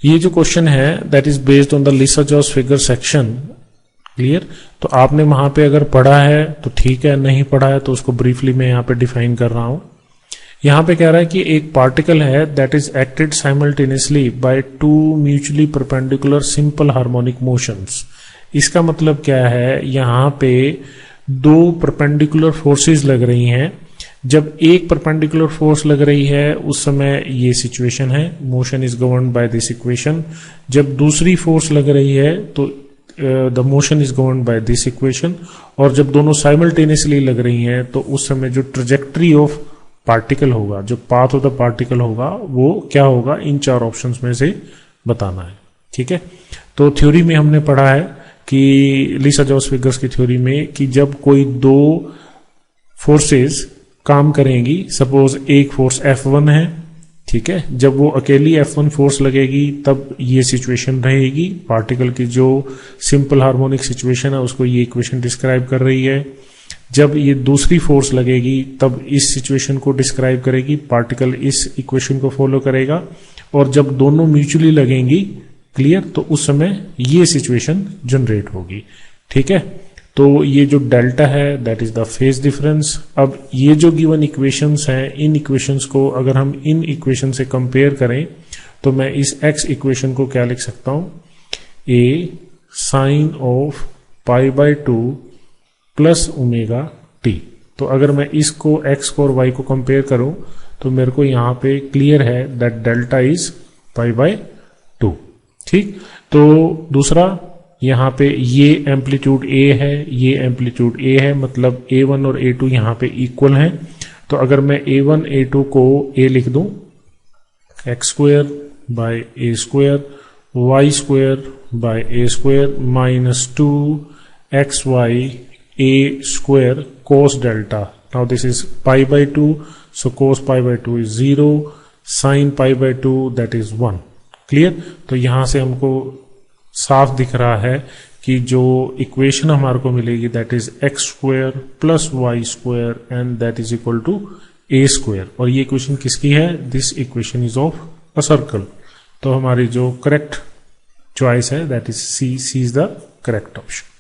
ये जो क्वेश्चन है that is based on the Lissajous figure section. Clear? तो आपने वहां पे अगर पढ़ा है तो ठीक है, नहीं पढ़ा है तो उसको ब्रीफली मैं यहाँ पे डिफाइन कर रहा हूं। यहां पे कह रहा है कि एक पार्टिकल है that is acted simultaneously by two mutually perpendicular simple harmonic motions. इसका मतलब क्या है, यहां पे दो परपेंडिकुलर फोर्सेस लग रही हैं। जब एक परपेंडिकुलर फोर्स लग रही है उस समय ये सिचुएशन है, motion is governed by this equation. जब दूसरी फोर्स लग रही है तो the motion is governed by this equation. और जब दोनों साइमल्टेनियसली लग रही हैं तो उस समय जो ट्रेजेक्ट्री ऑफ पार्टिकल होगा, जो पाथ ऑफ द पार्टिकल होगा, वो क्या होगा, इन चार ऑप्शंस में से बताना है। ठीक है? तो थ्योरी में हमने पढ़ा है कि लिसा-जॉस फिगर्स की थ्योरी में कि जब कोई दो फोर्सेस काम करेंगी, सपोज एक फोर्स F1 है, ठीक है, जब वो अकेली F1 फोर्स लगेगी तब ये सिचुएशन रहेगी। पार्टिकल की जो सिंपल हार्मोनिक सिचुएशन है उसको ये इक्वेशन डिस्क्राइब कर रही है। जब ये दूसरी फोर्स लगेगी तब इस सिचुएशन को डिस्क्राइब करेगी, पार्टिकल इस इक्वेशन को फॉलो करेगा। और जब दोनों म्यूचुअली लगेंगी, क्लियर, तो उस समय ये सिचुएशन जनरेट होगी। ठीक है? तो ये जो डेल्टा है that is the phase difference. अब ये जो गिवन इक्वेशंस हैं, इन इक्वेशंस को अगर हम इन इक्वेशन से कंपेयर करें तो मैं इस x इक्वेशन को क्या लिख सकता हूं, a sine of pi by 2 plus omega t। तो अगर मैं इसको x को और y को कंपेयर करूं तो मेरे को यहां पे क्लियर है that delta is pi by 2। ठीक? तो दूसरा, यहां पे ये एम्पलीट्यूड a है, ये एम्पलीट्यूड a है, मतलब a1 और a2 यहां पे इक्वल हैं। तो अगर मैं a1 a2 को a लिख दूं, x square by a square y square by a square minus 2 xy a square cos delta. Now this is pi by 2, so cos pi by 2 is 0, sine pi by 2 that is 1। Clear? तो यहां से हमको साफ दिख रहा है कि जो इक्वेशन हमारे को मिलेगी that is x square plus y square and that is equal to a square. और ये इक्वेशन किसकी है? This equation is of a circle. तो हमारी जो करेक्ट चॉइस है that is c is the correct option.